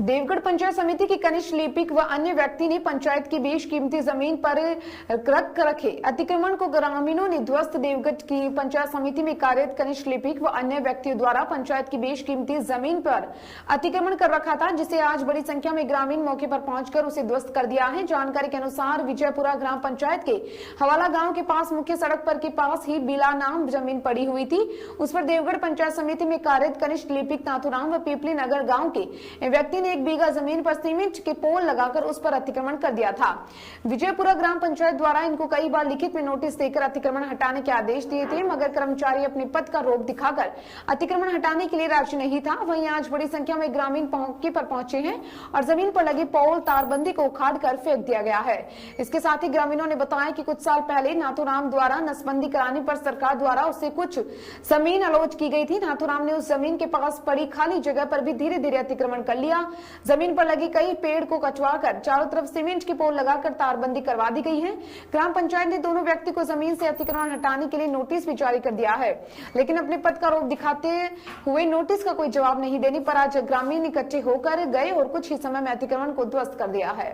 देवगढ़ पंचायत समिति की कनिष्ठ लिपिक व अन्य व्यक्ति ने पंचायत की बेशकीमती जमीन पर रखे अतिक्रमण को ग्रामीणों ने ध्वस्त। देवगढ़ की पंचायत समिति में कार्यरत कनिष्ठ लिपिक व अन्य व्यक्तियों द्वारा पंचायत की बेशकीमती जमीन पर अतिक्रमण कर रखा था, जिसे आज बड़ी संख्या में ग्रामीण मौके पर पहुंचकर उसे ध्वस्त कर दिया है। जानकारी के अनुसार विजयपुरा ग्राम पंचायत के हवाला गाँव के पास मुख्य सड़क पर के पास ही बिला नाम जमीन पड़ी हुई थी। उस पर देवगढ़ पंचायत समिति में कार्यरत कनिष्ठ लिपिक नाथुराम व पीपली नगर गाँव के व्यक्ति ने 1 बीघा जमीन पर सीमेंट के पोल लगाकर उस पर अतिक्रमण कर दिया था। विजयपुरा ग्राम पंचायत द्वारा इनको कई बार लिखित में नोटिस देकर अतिक्रमण हटाने के आदेश दिए थे, मगर कर्मचारी अपने पद का रोक दिखाकर अतिक्रमण हटाने के लिए राजी नहीं था। वहीं आज बड़ी संख्या में ग्रामीण मौके पर पहुंचे हैं और जमीन पर लगी पोल तारबंदी को उखाड़ कर फेंक दिया गया है। इसके साथ ही ग्रामीणों ने बताया कि कुछ साल पहले नाथुराम द्वारा नसबंदी कराने पर सरकार द्वारा उससे कुछ जमीन अलॉट की गई थी। नाथुराम ने उस जमीन के पास पड़ी खाली जगह पर भी धीरे धीरे अतिक्रमण कर लिया। जमीन पर लगी कई पेड़ को कटवाकर चारों तरफ सीमेंट की पोल लगाकर तारबंदी करवा दी गई है। ग्राम पंचायत ने दोनों व्यक्ति को जमीन से अतिक्रमण हटाने के लिए नोटिस भी जारी कर दिया है, लेकिन अपने पद का रोक दिखाते हुए नोटिस का कोई जवाब नहीं देने पर आज ग्रामीण इकट्ठे होकर गए और कुछ ही समय में अतिक्रमण को ध्वस्त कर दिया है।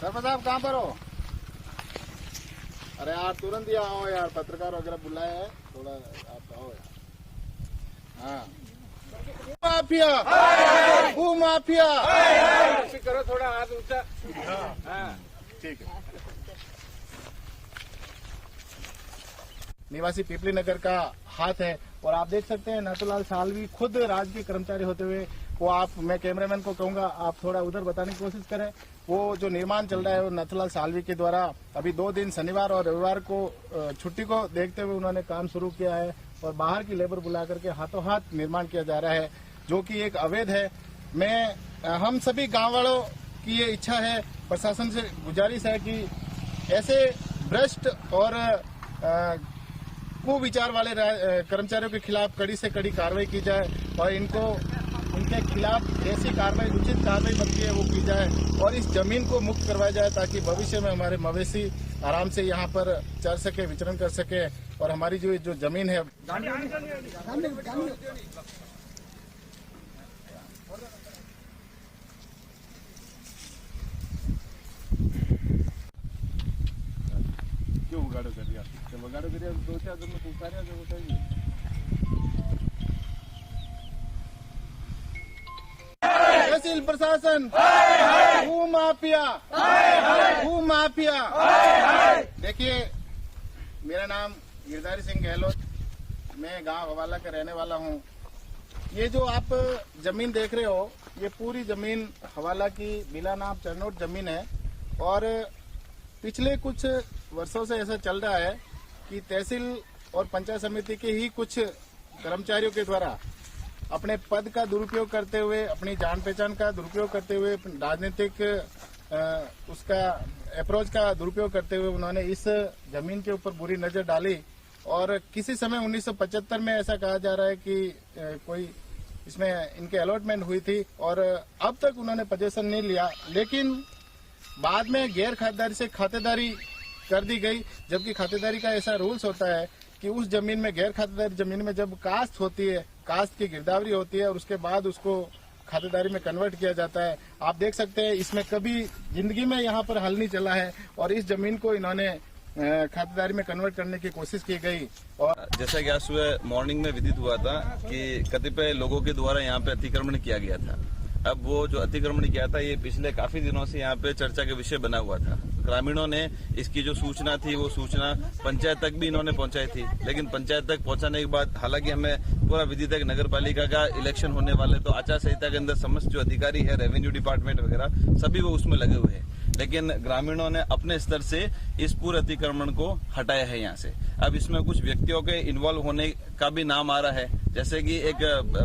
सरपंच साहब कहाँ पर हो? अरे यार तुरंत ही आओ यार, पत्रकार वगैरह बुलाए हैं, थोड़ा आप आओ यार। हाँ माफिया माफिया करो, थोड़ा हाथ ऊंचा। हाँ ठीक है। निवासी पीपली नगर का हाथ है और आप देख सकते हैं नाथुलाल सालवी खुद राजकीय कर्मचारी होते हुए वो मैं कैमरामैन को कहूंगा आप थोड़ा उधर बताने की कोशिश करें। वो जो निर्माण चल रहा है वो नाथुलाल सालवी के द्वारा अभी 2 दिन शनिवार और रविवार को छुट्टी को देखते हुए उन्होंने काम शुरू किया है और बाहर की लेबर बुला करके हाथों हाथ निर्माण किया जा रहा है, जो कि एक अवैध है। हम सभी गाँव वालों की ये इच्छा है, प्रशासन से गुजारिश है कि ऐसे भ्रष्ट और कुविचार वाले कर्मचारियों के खिलाफ कड़ी से कड़ी कार्रवाई की जाए और उनके खिलाफ जैसी कार्रवाई उचित कार्रवाई बनती है वो की जाए और इस जमीन को मुक्त करवाया जाए ताकि भविष्य में हमारे मवेशी आराम से यहाँ पर चर सके, विचरण कर सके और हमारी जो जमीन है क्यों बगाड़ो कर दिया? बगाड़ो कर दिया 2-4 दिन में पुकारिया जो बताइए। तहसील प्रशासन माफिया। देखिए मेरा नाम गिरधारी सिंह गहलोत, मैं गांव हवाला का रहने वाला हूं। ये जो आप जमीन देख रहे हो ये पूरी जमीन हवाला की बिला नाम चरनोट जमीन है और पिछले कुछ वर्षों से ऐसा चल रहा है कि तहसील और पंचायत समिति के ही कुछ कर्मचारियों के द्वारा अपने पद का दुरुपयोग करते हुए, अपनी जान पहचान का दुरुपयोग करते हुए, राजनीतिक उसका अप्रोच का दुरुपयोग करते हुए उन्होंने इस जमीन के ऊपर बुरी नजर डाली और किसी समय 1975 में ऐसा कहा जा रहा है कि कोई इसमें इनके अलॉटमेंट हुई थी और अब तक उन्होंने पोजीशन नहीं लिया, लेकिन बाद में गैर खातेदारी से खातेदारी कर दी गई, जबकि खातेदारी का ऐसा रूल्स होता है कि उस जमीन में गैर खातेदारी जमीन में जब कास्ट होती है, कास्ट की गिरदावरी होती है और उसके बाद उसको खातेदारी में कन्वर्ट किया जाता है। आप देख सकते हैं इसमें कभी जिंदगी में यहाँ पर हल नहीं चला है और इस जमीन को इन्होंने खातेदारी में कन्वर्ट करने की कोशिश की गई। और जैसा कि आज सुबह मॉर्निंग में विदित हुआ था कि कतिपय लोगों के द्वारा यहाँ पे अतिक्रमण किया गया था। अब वो जो अतिक्रमण किया था ये पिछले काफी दिनों से यहाँ पे चर्चा का विषय बना हुआ था। ग्रामीणों ने इसकी जो सूचना थी वो सूचना पंचायत तक भी इन्होंने पहुंचाई थी, लेकिन पंचायत तक पहुंचाने के बाद हालांकि हमें पूरा विदित है नगर पालिका का इलेक्शन होने वाले, तो आचार संहिता के अंदर समस्त जो अधिकारी है, रेवेन्यू डिपार्टमेंट वगैरह सभी वो उसमें लगे हुए हैं, लेकिन ग्रामीणों ने अपने स्तर से इस पूरे अतिक्रमण को हटाया है यहाँ से। अब इसमें कुछ व्यक्तियों के इन्वॉल्व होने का भी नाम आ रहा है, जैसे कि एक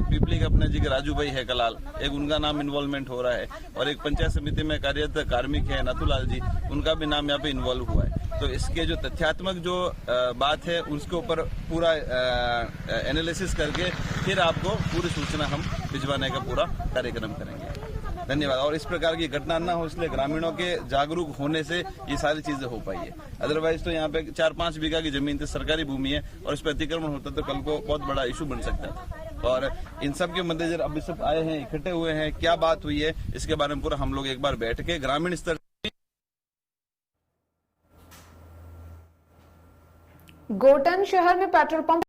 पीपली के अपने जी के राजू भाई है कलाल, एक उनका नाम इन्वॉल्वमेंट हो रहा है, और एक पंचायत समिति में कार्यरत कार्मिक है नाथूलाल जी, उनका भी नाम यहाँ पे इन्वॉल्व हुआ है। तो इसके जो तथ्यात्मक जो बात है उसके ऊपर पूरा एनालिसिस करके फिर आपको पूरी सूचना हम भिजवाने का पूरा कार्यक्रम करेंगे। धन्यवाद। और इस प्रकार की घटना न हो इसलिए ग्रामीणों के जागरूक होने से ये सारी चीजें हो पाई है। अदरवाइज तो यहाँ पे 4-5 बीघा की जमीन थी, सरकारी भूमि है, और इस पर अतिक्रमण होता तो कल को बहुत बड़ा इशू बन सकता था। और इन सब के मद्देनजर अब सब आए हैं, इकट्ठे हुए हैं, क्या बात हुई है इसके बारे में पूरा हम लोग एक बार बैठ के ग्रामीण स्तर गोटन शहर में पेट्रोल पंप